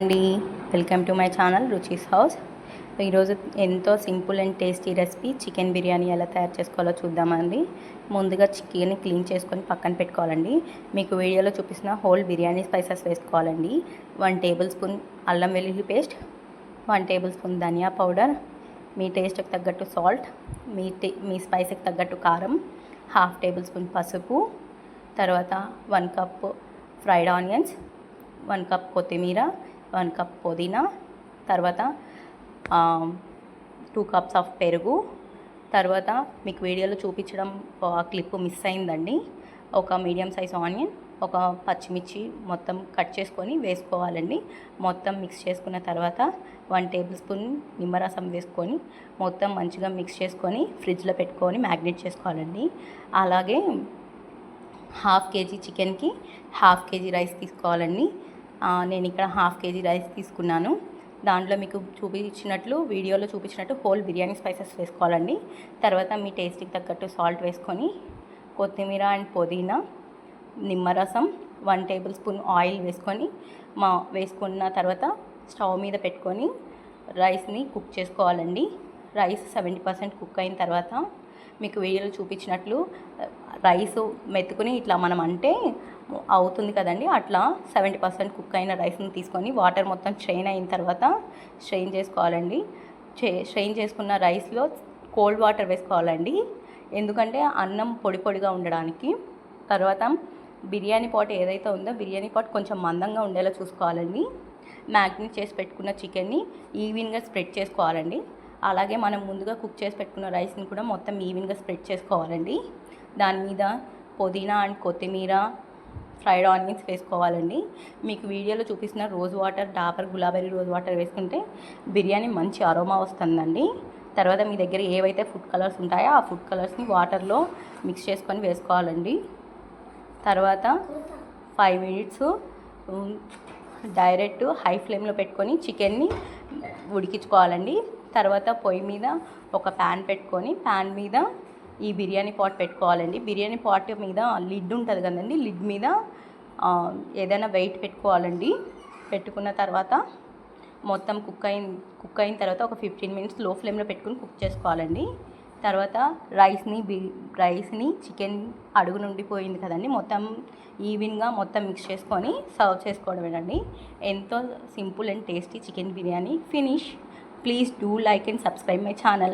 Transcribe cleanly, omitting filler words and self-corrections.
అండి, welcome to my channel Ruchi's house. ఈరోజు ఎంతో simple and tasty recipe chicken biryani ఎలా తయారు చేసుకోవాలో చూద్దామండి. ముందుగా చికెన్ని క్లీన్ చేసుకొని పక్కన పెట్టుకోవాలండి. మీకు వీడియోలో చూపిస్తున్న హోల్ బిర్యానీ స్పైసెస్ వేసుకోవాలండి. 1 టేబుల్ స్పూన్ అల్లం వెల్లుల్లి పేస్ట్, 1 టేబుల్ స్పూన్ ధనియా పౌడర్, మీ టేస్ట్కి తగ్గట్టు సాల్ట్, మీ స్పైస్కి తగ్గట్టు కారం, 1/2 టేబుల్ స్పూన్ పసుపు, తర్వాత 1 కప్ ఫ్రైడ్ ఆనియన్స్, 1 కప్ కొత్తిమీర, 1 కప్ పుదీనా, తర్వాత 2 కప్స్ ఆఫ్ పెరుగు, తర్వాత మీకు వీడియోలో చూపించడం క్లిప్ మిస్ అయిందండి. ఒక మీడియం సైజ్ ఆనియన్, ఒక పచ్చిమిర్చి మొత్తం కట్ చేసుకొని వేసుకోవాలండి. మొత్తం మిక్స్ చేసుకున్న తర్వాత 1 టేబుల్ స్పూన్ నిమ్మరసం వేసుకొని మొత్తం మంచిగా మిక్స్ చేసుకొని ఫ్రిడ్జ్లో పెట్టుకొని మ్యాగ్నేట్ చేసుకోవాలండి. అలాగే 1/2 కేజీ చికెన్కి 1/2 కేజీ రైస్ తీసుకోవాలండి. నేను ఇక్కడ 1/2 కేజీ రైస్ తీసుకున్నాను. దాంట్లో మీకు వీడియోలో చూపించినట్టు హోల్ బిర్యానీ స్పైసెస్ వేసుకోవాలండి. తర్వాత మీ టేస్ట్కి తగ్గట్టు సాల్ట్ వేసుకొని కొత్తిమీర అండ్ పుదీనా, నిమ్మరసం, 1 టేబుల్ స్పూన్ ఆయిల్ వేసుకున్న తర్వాత స్టవ్ మీద పెట్టుకొని రైస్ని కుక్ చేసుకోవాలండి. రైస్ 70% కుక్ అయిన తర్వాత మీకు వీడియోలో చూపించినట్లు రైస్ మెత్తుకుని ఇట్లా మనం అంటే అవుతుంది కదండి. అట్లా 70% కుక్ అయిన రైస్ని తీసుకొని వాటర్ మొత్తం స్ట్రెయిన్ అయిన తర్వాత స్ట్రెయిన్ చేసుకోవాలండి. స్ట్రెయిన్ చేసుకున్న రైస్లో కోల్డ్ వాటర్ వేసుకోవాలండి, ఎందుకంటే అన్నం పొడి పొడిగా ఉండడానికి. తర్వాత బిర్యానీ పాట్ ఏదైతే ఉందో బిర్యానీ పాట్ కొంచెం మందంగా ఉండేలా చూసుకోవాలండి. మ్యాగ్నేట్ చేసి పెట్టుకున్న చికెన్ని ఈవెన్గా స్ప్రెడ్ చేసుకోవాలండి. అలాగే మనం ముందుగా కుక్ చేసి పెట్టుకున్న రైస్ని కూడా మొత్తం ఈవెన్గా స్ప్రెడ్ చేసుకోవాలండి. దాని మీద పుదీనా అండ్ కొత్తిమీర, ఫ్రైడ్ ఆనియన్స్ వేసుకోవాలండి. మీకు వీడియోలో చూపిస్తున్న rose water, Dabur Gulabari rose water వేసుకుంటే బిర్యానీ మంచి అరోమా వస్తుందండి. తర్వాత మీ దగ్గర ఏవైతే ఫుడ్ కలర్స్ ఉంటాయో ఆ ఫుడ్ కలర్స్ని వాటర్లో మిక్స్ చేసుకొని వేసుకోవాలండి. తర్వాత 5 మినిట్స్ డైరెక్ట్ హై ఫ్లేమ్లో పెట్టుకొని చికెన్ని ఉడికించుకోవాలండి. తర్వాత పొయ్యి మీద ఒక ప్యాన్ పెట్టుకొని ప్యాన్ మీద ఈ బిర్యానీ పాట్ పెట్టుకోవాలండి. బిర్యానీ పాట్ మీద లిడ్ ఉంటుంది కదండి, లిడ్ మీద ఏదైనా వెయిట్ పెట్టుకోవాలండి. పెట్టుకున్న తర్వాత మొత్తం కుక్ అయిన తర్వాత ఒక 15 మినిట్స్ లో ఫ్లేమ్లో పెట్టుకుని కుక్ చేసుకోవాలండి. తర్వాత రైస్ని చికెన్ అడుగు నుండి పోయింది కదండి, మొత్తం ఈవెన్గా మొత్తం మిక్స్ చేసుకొని సర్వ్ చేసుకోవడమేనండి. ఎంతో simple and tasty chicken biryani finish. Please do like and subscribe my channel.